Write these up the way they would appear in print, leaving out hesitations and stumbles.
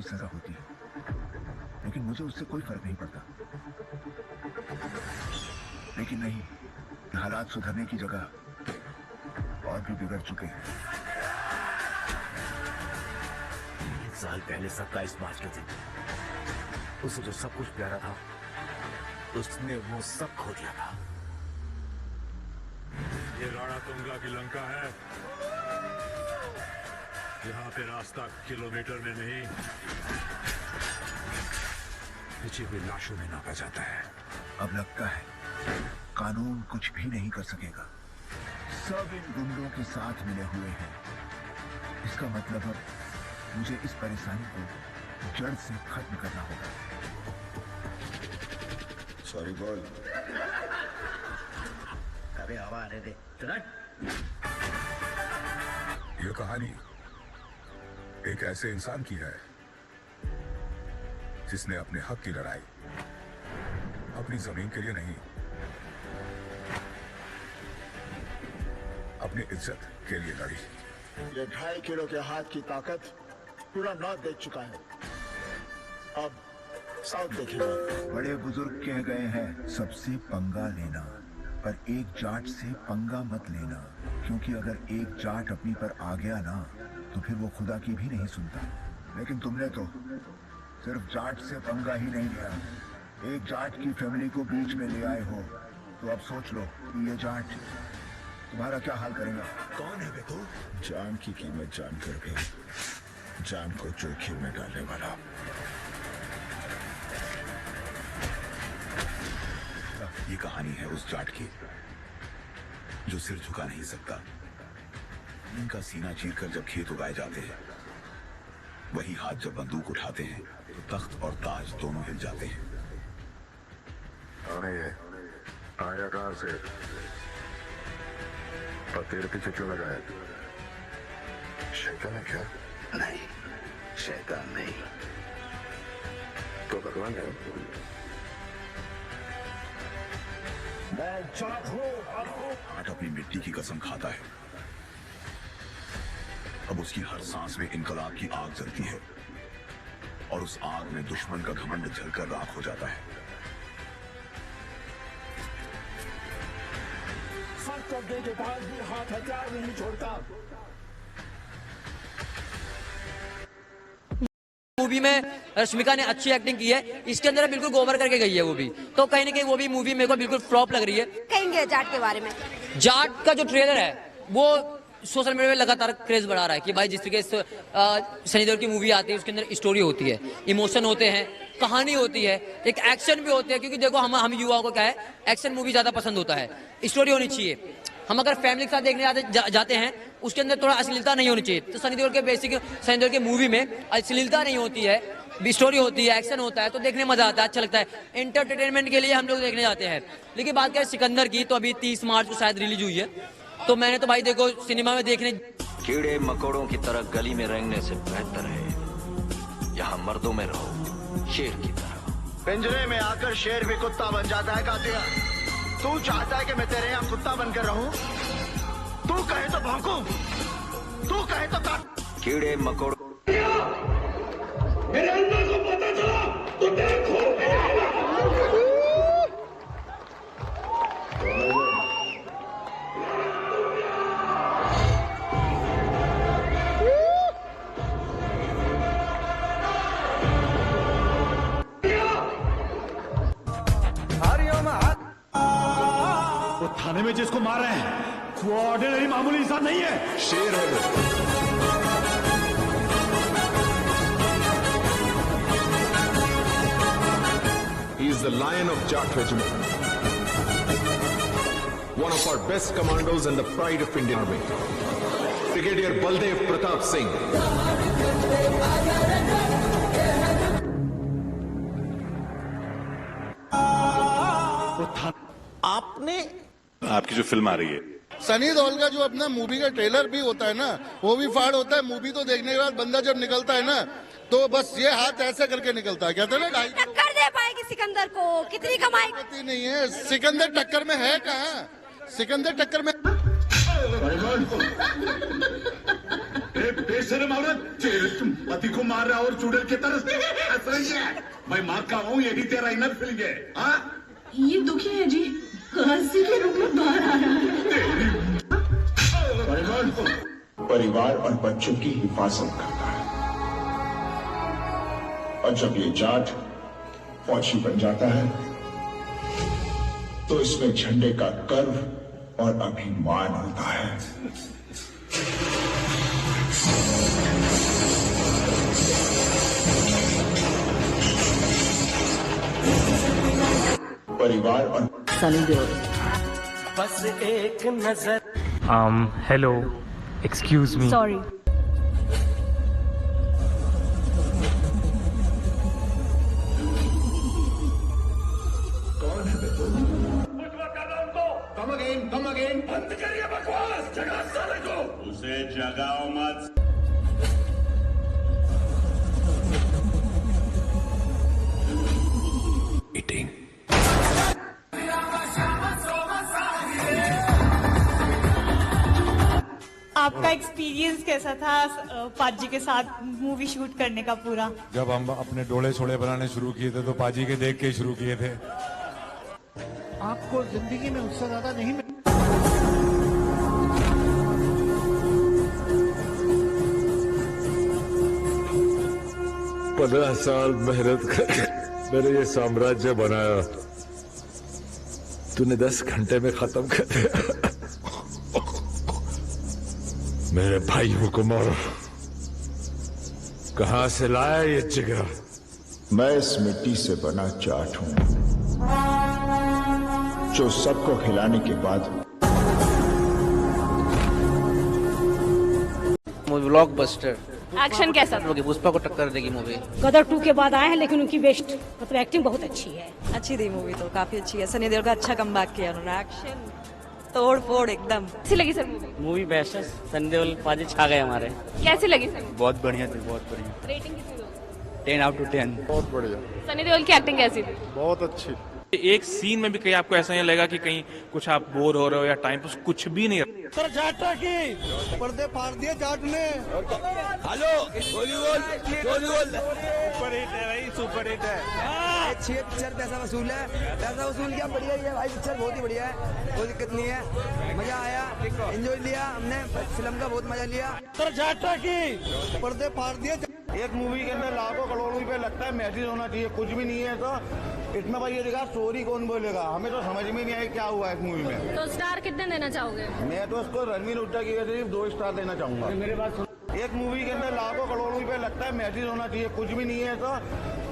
सजा होती है, लेकिन मुझे उससे कोई फर्क नहीं पड़ता। लेकिन नहीं, हालात सुधरने की जगह और भी बिगड़ चुके हैं। 1 साल पहले 27 मार्च के दिन उसे जो सब कुछ प्यारा था, उसने वो सब खो दिया था। ये राणा तुंगा की लंका है, यहाँ पे रास्ता किलोमीटर में नहीं, पीछे हुई लाशों में नापा जाता है। अब लगता है कानून कुछ भी नहीं कर सकेगा। सब इन गुंडों के साथ मिले हुए हैं। इसका मतलब अब मुझे इस परेशानी को जड़ से खत्म करना होगा। सॉरी बोल। अबे हवा आने दे। ये कहानी एक ऐसे इंसान की है जिसने अपने हक की लड़ाई अपनी जमीन के लिए नहीं, अपनी इज्जत के लिए लड़ी। ये 2.5 किलो के हाथ की ताकत पूरा नॉर्थ देख चुका है, अब साउथ देखेगा। बड़े बुजुर्ग कह गए हैं, सबसे पंगा लेना, पर एक जाट से पंगा मत लेना, क्योंकि अगर एक जाट अपनी पर आ गया ना, तो फिर वो खुदा की भी नहीं सुनता। लेकिन तुमने तो सिर्फ जाट से पंगा ही नहीं लिया, एक जाट की फैमिली को बीच में ले आए हो। तो अब सोच लो कि ये जाट तुम्हारा क्या हाल करेगा। कौन है बे तू? जान की कीमत जानकर भी जान को जोखिम में डालने वाला। ये कहानी है उस जाट की जो सिर झुका नहीं सकता। इनका सीना चीरकर जब खेत उगाए जाते हैं, वही हाथ जब बंदूक उठाते हैं तो तख्त और ताज दोनों हिल जाते हैं। ये आया कहां से और तेरे पीछे क्यों लगा है? शैतान है क्या? नहीं, शैतान नहीं। तो भगवान है। मैं जाट हूं। जाट अपनी मिट्टी की कसम खाता है। अब उसकी हर सांस में इनकलाब की आग जलती है और उस आग में दुश्मन का घमंड जलकर राख हो जाता है। सब करने के बाद भी हाथ हथियार नहीं छोड़ता। मूवी में रश्मिका ने अच्छी एक्टिंग की है, इसके अंदर बिल्कुल गोबर करके गई है वो भी, तो कहीं ना कहीं वो भी मूवी मेरे को बिल्कुल फ्लॉप लग रही है। कहेंगे जाट के बारे में? जाट का जो ट्रेलर है वो सोशल मीडिया में लगातार क्रेज बढ़ा रहा है कि भाई जिस तरीके से सनी देओल की मूवी आती है उसके अंदर स्टोरी होती है, इमोशन होते हैं, कहानी होती है, एक एक्शन भी होते हैं। क्योंकि देखो हम युवाओं को क्या है, एक्शन मूवी ज्यादा पसंद होता है, स्टोरी होनी चाहिए। हम अगर फैमिली के साथ देखने जाते हैं उसके अंदर थोड़ा अश्लीलता नहीं होनी चाहिए। तो सनी देओल के मूवी में अश्लीलता नहीं होती है, स्टोरी होती है, एक्शन होता है, तो देखने मजा आता है, अच्छा लगता है। एंटरटेनमेंट के लिए हम लोग देखने जाते हैं। लेकिन बात करें सिकंदर की, तो अभी 30 मार्च को शायद रिलीज हुई है, तो मैंने तो भाई देखो सिनेमा में देखने। कीड़े मकोड़ों की तरह गली में रेंगने से बेहतर है यहाँ मर्दों में रहो, शेर की तरह। पिंजरे में आकर शेर भी कुत्ता बन जाता है कातिया। तू चाहता है कि मैं तेरे यहाँ कुत्ता बनकर रहूं? तू कहे तो भौंकूं, तू कहे तो काट। कीड़े मकोड़ों मेरे अंदर को पता चला तो देखो। वो थाने में जिसको मार रहे हैं वो ऑर्डिनरी मामूली इंसान नहीं है, शेर है वो। He is the lion of Jat regiment, one of our best commandos and the pride of Indian Army, Brigadier Baldev Pratap Singh. आपने आपकी जो फिल्म आ रही है, सनी देओल का जो अपना मूवी का ट्रेलर भी होता है ना, वो भी फाड़ होता है। मूवी तो देखने के बाद बंदा जब निकलता है ना, तो बस ये हाथ ऐसे करके निकलता है। कहते हैं ना, टक्कर दे पाएगी सिकंदर को? कितनी कमाई? पता नहीं है सिकंदर टक्कर में है कहाँ। सिकंदर टक्कर में अरे बेशरम औरत, तेरे तुम पति को मार रहा और चुड़ैल की तरह हंस रही है। मैं मार का हूँ, यही तेरा इनर फीलिंग है। हाँ, ये दुखी है जी, हंसी के रूप में बाहर आ रहा है। परिवार और बच्चों की हिफाजत करता है, और जब ये जाट फौजी बन जाता है तो इसमें झंडे का गर्व और अभिमान होता है। परिवार और सनी देओल। बस एक नजर। Hello, excuse me. Sorry. Come again, बंद करिए बकवास, जगा साले को। उसे जगाओ मत। ईटिंग। आपका एक्सपीरियंस कैसा था पाजी के साथ मूवी शूट करने का पूरा? जब हम अपने डोले छोले बनाने शुरू किए थे तो पाजी के देख के शुरू किए थे। आपको जिंदगी में उससे ज्यादा नहीं 15 साल मेहनत करके मैंने ये साम्राज्य बनाया, तूने 10 घंटे में खत्म कर दिया। मेरे भाइयों को मारो। कहां से लाया ये जिगर? मैं इस मिट्टी से बना जाट हूं जो सबको खिलाने के बाद ब्लॉकबस्टर। एक्शन कैसा था? पुष्पा को टक्कर देगी मूवी। गदर 2 के बाद आए हैं लेकिन उनकी बेस्ट मतलब एक्टिंग बहुत अच्छी है। अच्छी थी मूवी तो, काफी अच्छी है। सनी देओल का अच्छा कमबैक किया उन्होंने, एक्शन तोड़ फोड़ एकदम। कैसी लगी सर मूवी? मूवी बेस्ट है, सनी देओल पाजी छा गए हमारे। कैसी लगी सर? बहुत बढ़िया थी, बहुत बढ़िया। रेटिंग कितनी दोगे? 10 out of 10। बहुत बढ़िया। सनी देओल की एक्टिंग कैसी थी? बहुत अच्छी। एक सीन में भी कहीं आपको ऐसा नहीं लगेगा कि कहीं कुछ आप बोर हो रहे हो या टाइम पास कुछ भी नहीं। सर जाटा की पर्दे फाड़ दिए जाट ने। हेलो, वॉलीबॉल सुपर हिट है भाई, सुपर हिट है। अच्छी पिक्चर, पैसा वसूल है। पैसा वसूल किया, बढ़िया ही है भाई। पिक्चर बहुत ही बढ़िया है, कोई दिक्कत नहीं है। मजा आया, एंजॉय लिया हमने, फिल्म का बहुत मजा लिया। सर जाटा की पर्दे फाड़ दिए। एक मूवी के अंदर लाखों करोड़ों रुपए लगता है, मैसेज होना चाहिए, कुछ भी नहीं है। तो इसमें भाई ये देखा, स्टोरी कौन बोलेगा? हमें तो समझ में नहीं आई क्या हुआ इस मूवी में। तो स्टार कितने देना चाहोगे? मैं तो इसको रणवीर हुड्डा की वजह से 2 स्टार देना चाहूंगा। मेरे बात सुन, एक मूवी के अंदर लाखों करोड़ों रुपए लगता है, मैसेज होना चाहिए, कुछ भी नहीं है। तो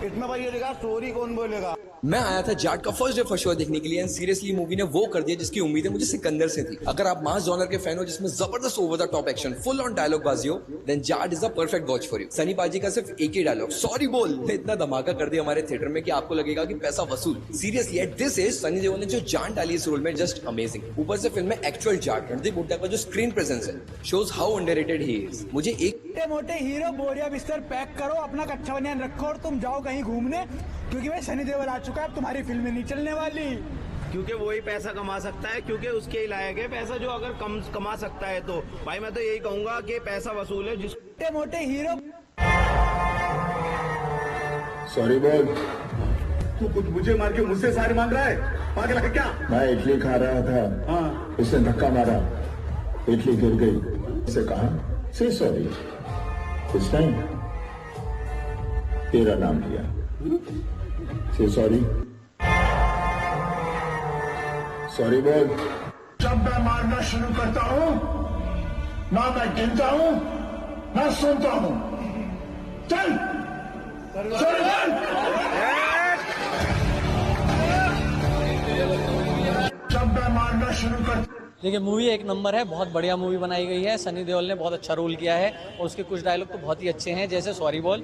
इसमें भाई ये देखा, स्टोरी कौन बोलेगा? मैं आया था जाट का फर्स्ट डे फर्स्ट शो देखने के लिए, एंड सीरियसली मूवी ने वो कर दिया जिसकी उम्मीदें मुझे सिकंदर से थी। अगर आप मास जॉनर के फैन हो जिसमें जबरदस्त over the top action, full on dialogue बाजी हो, then Jaat is the perfect watch for you. Sunny paaji का सिर्फ एक ही डायलॉग, सॉरी बोल, ने इतना धमाका कर दिया हमारे थिएटर में कि आपको लगेगा कि पैसा वसूल। Seriously at this age Sunny Deol ने जो जान डाली इस रोल में, जस्ट अमेजिंग। ऊपर से फिल्म में एक्चुअल जाट रणदीप हुड्डा का जो स्क्रीन प्रेजेंस है shows how underrated he is. मुझे एक मोटे हीरो बोरिया बिस्तर पैक करो, अपना कच्चा बनियान रखो और तुम जाओ कहीं घूमने, क्योंकि भाई सनी देओल आ चुका है, अब तुम्हारी फिल्में नहीं चलने वाली। क्योंकि वही पैसा कमा सकता है, क्योंकि उसके ही लायक है पैसा। जो अगर कम कमा सकता है तो भाई मैं तो यही कहूंगा कि पैसा वसूल है। जिस मोटे हीरो। सॉरी बोल। तू कुछ मुझे मार के मुझसे सारी मांग रहा है, पागल है क्या? मैं इडली खा रहा था, उसने धक्का मारा, इडली गिर गई। उसे कहा से सॉरी, इस टाइम तेरा नाम लिया, से सॉरी। सॉरी बोल। जब मैं मारना शुरू करता हूं ना मैं गिनता हूं ना सुनता हूं। चल सॉरी बोल। जब मैं मारना शुरू करता। देखिए मूवी एक नंबर है, बहुत बढ़िया मूवी बनाई गई है। सनी देओल ने बहुत अच्छा रोल किया है और उसके कुछ डायलॉग तो बहुत ही अच्छे हैं, जैसे सॉरी बोल,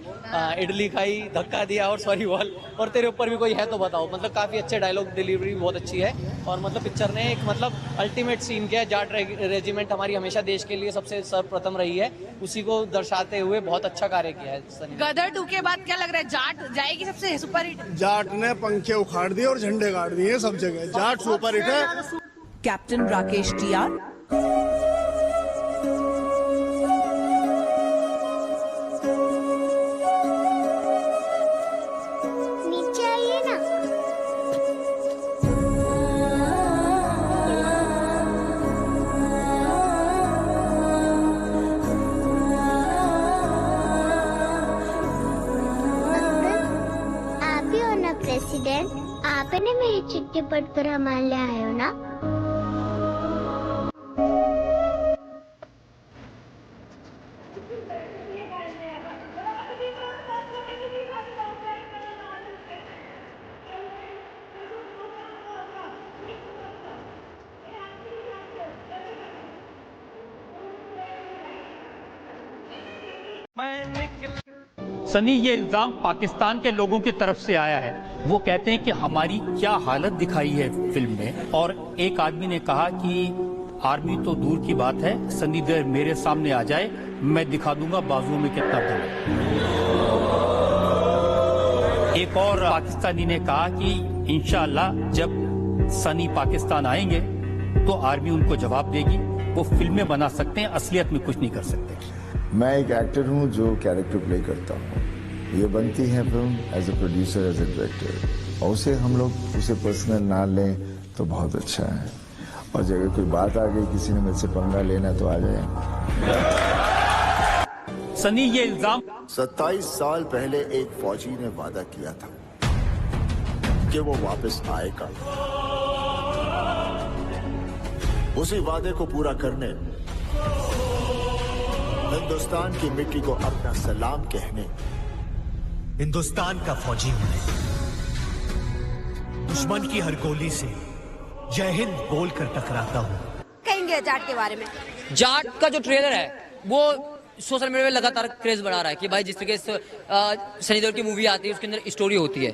इडली खाई, धक्का दिया और सॉरी बोल, और तेरे ऊपर भी कोई है तो बताओ। मतलब काफी अच्छे डायलॉग, डिलीवरी बहुत अच्छी है। और मतलब पिक्चर ने एक मतलब अल्टीमेट सीन किया है। जाट रेजिमेंट हमारी हमेशा देश के लिए सबसे सर्वप्रथम रही है, उसी को दर्शाते हुए बहुत अच्छा कार्य किया है सनी। गदर 2 के बाद क्या लग रहा है, जाट जाएगी सबसे सुपरहिट? जाट ने पंखे उखाड़ दिए और झंडे गाड़ दिए सब जगह। जाट सुपरहिट है। Captain Rakesh TR. प्रेसिडेंट आपने मेरी चिट्ठी पढ़कर हमारे लिए आए हो ना? सनी, ये इल्जाम पाकिस्तान के लोगों की तरफ से आया है। वो कहते हैं कि हमारी क्या हालत दिखाई है फिल्म में, और एक आदमी ने कहा कि आर्मी तो दूर की बात है, सनी देओल मेरे सामने आ जाए, मैं दिखा दूंगा बाजुओं में कितना दम है। एक और पाकिस्तानी ने कहा कि इंशाअल्लाह जब सनी पाकिस्तान आएंगे तो आर्मी उनको जवाब देगी। वो फिल्में बना सकते हैं, असलियत में कुछ नहीं कर सकते। मैं एक एक्टर हूं जो कैरेक्टर प्ले करता हूं। ये बनती है film as a producer, as a director, और उसे हम लोग उसे पर्सनल ना लें तो बहुत अच्छा है। और अगर कोई बात आ गई, किसी ने मुझसे पंगा लेना तो आ जाए। सनी, ये इल्जाम 27 साल पहले एक फौजी ने वादा किया था कि वो वापस आएगा। उसी वादे को पूरा करने हिंदुस्तान की मिट्टी को अपना सलाम कहने हिंदुस्तान का फौजी हूं मैं। दुश्मन की हर गोली से जय हिंद बोलकर टकराता हूं। कहेंगे जाट के बारे में? जाट का जो ट्रेलर है वो सोशल मीडिया में लगातार क्रेज बढ़ा रहा है कि भाई जिस तरीके से सनी देओल की मूवी आती है उसके अंदर स्टोरी होती है।